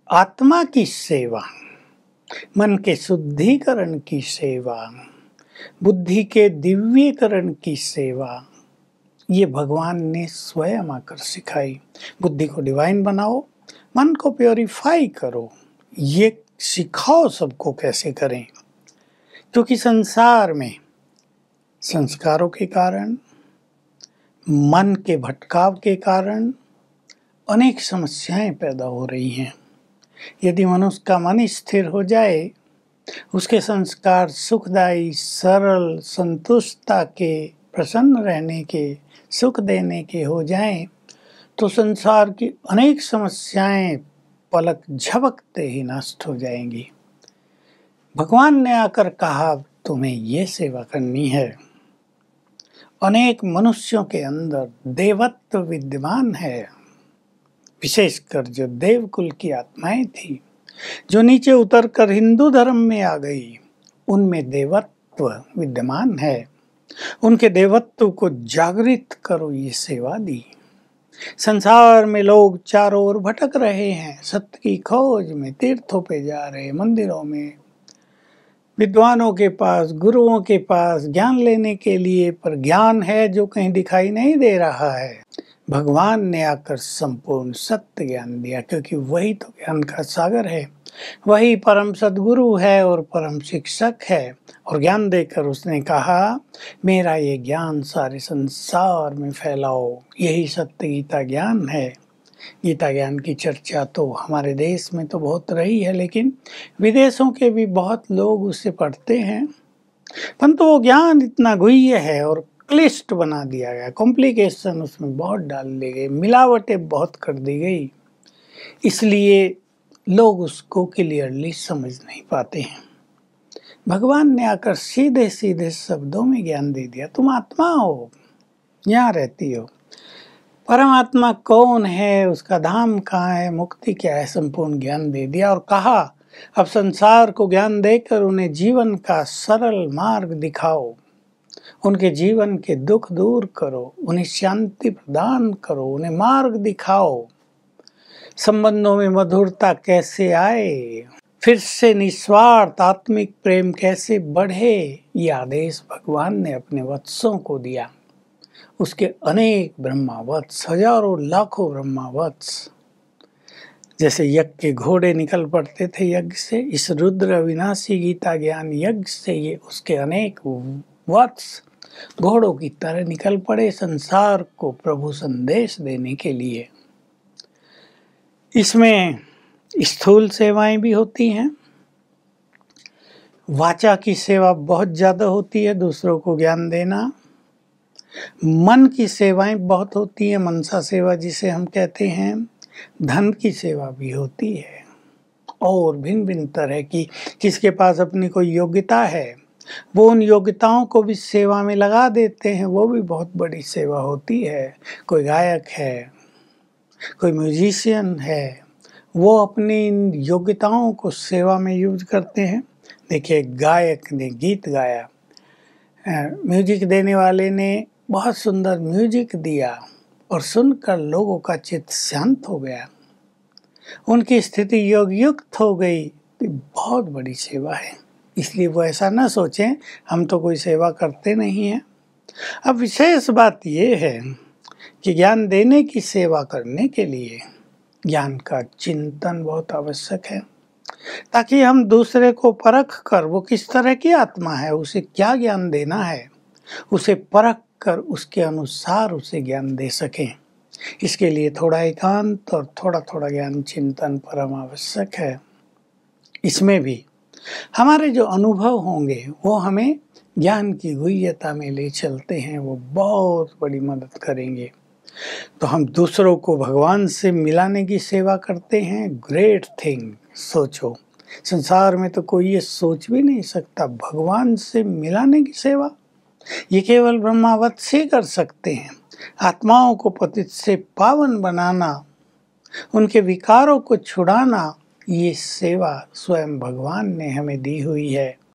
आत्मा की सेवा, मन के शुद्धिकरण की सेवा, बुद्धि के दिव्यकरण की सेवा, ये भगवान ने स्वयं आकर सिखाई। बुद्धि को डिवाइन बनाओ, मन को प्योरीफाई करो, ये सिखाओ सबको कैसे करें। क्योंकि संसार में संस्कारों के कारण, मन के भटकाव के कारण अनेक समस्याएं पैदा हो रही हैं। यदि मनुष्य का मन स्थिर हो जाए, उसके संस्कार सुखदायी, सरल, संतुष्टता के, प्रसन्न रहने के, सुख देने के हो जाएं, तो संसार की अनेक समस्याएं पलक झपकते ही नष्ट हो जाएंगी। भगवान ने आकर कहा, तुम्हें ये सेवा करनी है। अनेक मनुष्यों के अंदर देवत्व विद्यमान है, विशेषकर जो देवकुल की आत्माएं थी, जो नीचे उतरकर हिंदू धर्म में आ गई, उनमें देवत्व विद्यमान है। उनके देवत्व को जागृत करो, ये सेवा दी। संसार में लोग चारों ओर भटक रहे हैं, सत्य की खोज में, तीर्थों पे जा रहे हैं, मंदिरों में, विद्वानों के पास, गुरुओं के पास ज्ञान लेने के लिए, पर ज्ञान है जो कहीं दिखाई नहीं दे रहा है। भगवान ने आकर संपूर्ण सत्य ज्ञान दिया, क्योंकि वही तो ज्ञान का सागर है, वही परम सद्गुरु है और परम शिक्षक है। और ज्ञान देकर उसने कहा, मेरा ये ज्ञान सारे संसार में फैलाओ, यही सत्य गीता ज्ञान है। गीता ज्ञान की चर्चा तो हमारे देश में तो बहुत रही है, लेकिन विदेशों के भी बहुत लोग उसे पढ़ते हैं। परंतु वो ज्ञान इतना गुह्य है और क्लिष्ट बना दिया गया, कॉम्प्लिकेशन उसमें बहुत डाल दी गई, मिलावटें बहुत कर दी गई, इसलिए लोग उसको क्लियरली समझ नहीं पाते हैं। भगवान ने आकर सीधे सीधे शब्दों में ज्ञान दे दिया, तुम आत्मा हो, यहाँ रहती हो। परमात्मा कौन है, उसका धाम कहाँ है, मुक्ति क्या है, संपूर्ण ज्ञान दे दिया। और कहा, अब संसार को ज्ञान देकर उन्हें जीवन का सरल मार्ग दिखाओ, उनके जीवन के दुख दूर करो, उन्हें शांति प्रदान करो, उन्हें मार्ग दिखाओ। संबंधों में मधुरता कैसे आए, फिर से निस्वार्थ आत्मिक प्रेम कैसे बढ़े, ये आदेश भगवान ने अपने वत्सों को दिया। उसके अनेक ब्रह्मावत्स, हजारों लाखों ब्रह्मावत्स, जैसे यज्ञ के घोड़े निकल पड़ते थे यज्ञ से, इस रुद्र अविनाशी गीता ज्ञान यज्ञ से ये उसके अनेक वत्स घोड़ों की तरह निकल पड़े संसार को प्रभु संदेश देने के लिए। इसमें स्थूल सेवाएं भी होती हैं, वाचा की सेवा बहुत ज़्यादा होती है, दूसरों को ज्ञान देना। मन की सेवाएं बहुत होती हैं, मनसा सेवा जिसे हम कहते हैं। धन की सेवा भी होती है, और भिन्न भिन्न तरह की, किसके पास अपनी कोई योग्यता है, वो उन योग्यताओं को भी सेवा में लगा देते हैं, वो भी बहुत बड़ी सेवा होती है। कोई गायक है, कोई म्यूजिशियन है, वो अपनी इन योग्यताओं को सेवा में यूज करते हैं। देखिए, गायक ने गीत गाया, म्यूजिक देने वाले ने बहुत सुंदर म्यूजिक दिया और सुनकर लोगों का चित्त शांत हो गया, उनकी स्थिति योग युक्त हो गई, तो बहुत बड़ी सेवा है। इसलिए वो ऐसा ना सोचें हम तो कोई सेवा करते नहीं हैं। अब विशेष बात ये है कि ज्ञान देने की सेवा करने के लिए ज्ञान का चिंतन बहुत आवश्यक है, ताकि हम दूसरे को परख कर, वो किस तरह की आत्मा है, उसे क्या ज्ञान देना है, उसे परख कर उसके अनुसार उसे ज्ञान दे सकें। इसके लिए थोड़ा एकांत और थोड़ा थोड़ा ज्ञान चिंतन परम आवश्यक है। इसमें भी हमारे जो अनुभव होंगे वो हमें ज्ञान की गुह्यता में ले चलते हैं, वो बहुत बड़ी मदद करेंगे। तो हम दूसरों को भगवान से मिलाने की सेवा करते हैं, ग्रेट थिंग। सोचो, संसार में तो कोई ये सोच भी नहीं सकता, भगवान से मिलाने की सेवा ये केवल ब्रह्मावत से कर सकते हैं। आत्माओं को पतित से पावन बनाना, उनके विकारों को छुड़ाना, ये सेवा स्वयं भगवान ने हमें दी हुई है।